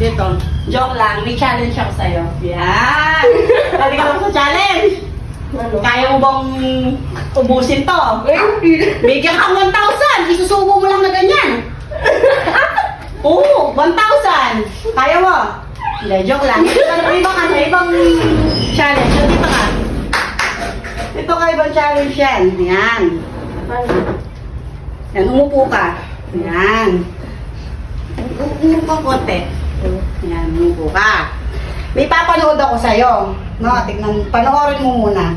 Dito. Joke lang, may challenge ako sa'yo. Yan! Pwede ka lang sa challenge. Ano? Kaya mo bang ubusin to? Bigyan ka 1,000. Isusubo mo lang na ganyan. Oo, 1,000. Kaya mo? Hindi, joke lang. Ibang challenge. So, dito ka. Dito ka, ibang challenge yan. Yan. Yan, umupo ka. Yan. Umupo ka konti. Yan, umupo ka. May papanood ako sa'yo. No, tignan, panoorin mo muna.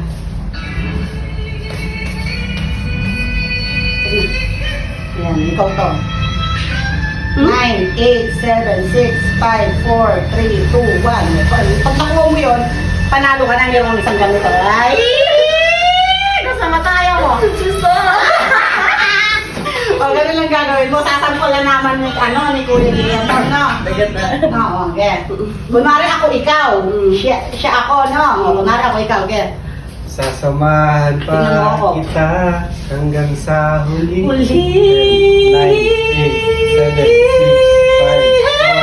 Yan, ikaw to. 9, 8, 7, 6, 5, 4, 3, 2, 1. Pag nakuha mo yun, panalo ka na yung isang ganito. Ay! Kasama tayo mo. Gusto! O, gano'n lang gagawin mo. Sasampulan naman ni, ni Kuya Liam. No? Oo, get. Kunwari ako ikaw. Siya ako, no? O, kunwari ako ikaw, get. Sasamahan pa Tingnan mo ako. kita hanggang sa huli. Huli. 9, 8, 7, 6, 5, 4, 3,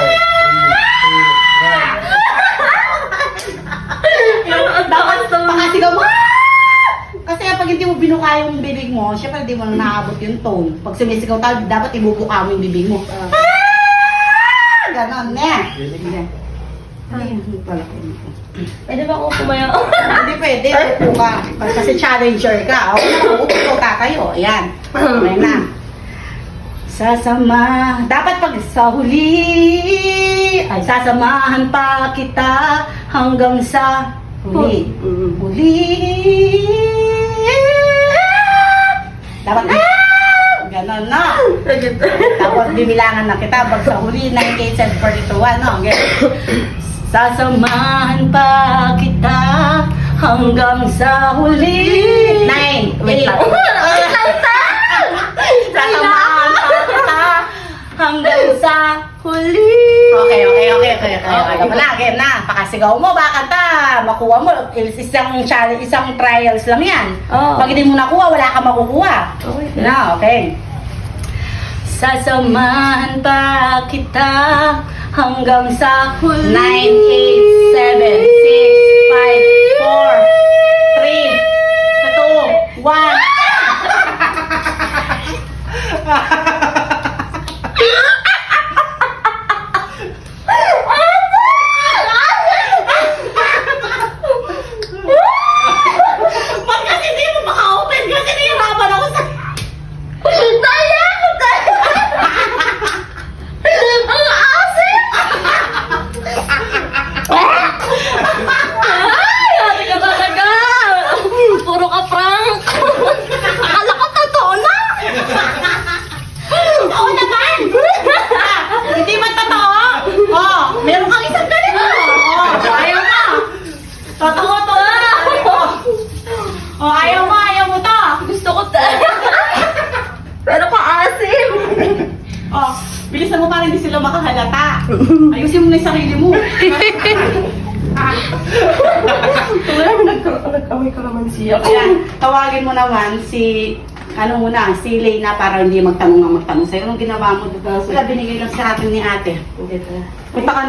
2, 1. Dapat pakasigaw mo. "Ah!" Kasi pag hindi mo binuka yung bibig mo, syempre hindi mo na naabot yung tone. Pag sumisigaw tayo, dapat ibubuka mo yung bibig mo. Ah! Ganon, ne. Ay, hindi pala ko. Pwede ba ako pumayo? Hindi pwede, upo ka. Kasi challenger ka. Upo ka kayo. Ayan. Ayan na. Dapat pag sa huli, ay sasamahan pa kita hanggang sa huli. Huli. Dapat, ganon na. Tapos bibilangan na kita pag sa huli, 9, 8, 7, 4, 2, 1, no? Sasamahan pa kita hanggang sa huli. 9, 8, Wait lang. Sasamahan pa kita hanggang sa huli. Okay. Game na. Pakasigaw mo, baka ta. Makuha mo. Isang trials lang yan. Oh. Pag hindi mo nakuha, wala ka makukuha. Okay. Na, okay. Sasamahan pa kita hanggang sa huli. 9, 8, 7, 6, 5, 4, 3, 2, 1. Ba't kasi hindi mo maka-open? Kasi nahihirapan ako sa... Ang asin! Ay, ate ka talaga! Puro ka prank! Akala ko totoo na! Oo naman! Hindi man totoo? Oh, meron kang isang ganito. Oh, ayaw mo. Totoo to. Oh, ayaw mo to. Gusto ko pero pa-asim! Oh, bilisan mo para hindi sila makahalata. Ayusin mo na yung sarili mo. Nag-away ka naman siya. Ayan, tawagin mo naman si si Leyna para hindi magtanong sa'yo. Anong ginawa mo? Wala, binigay lang sa atin ni ate. Punta ka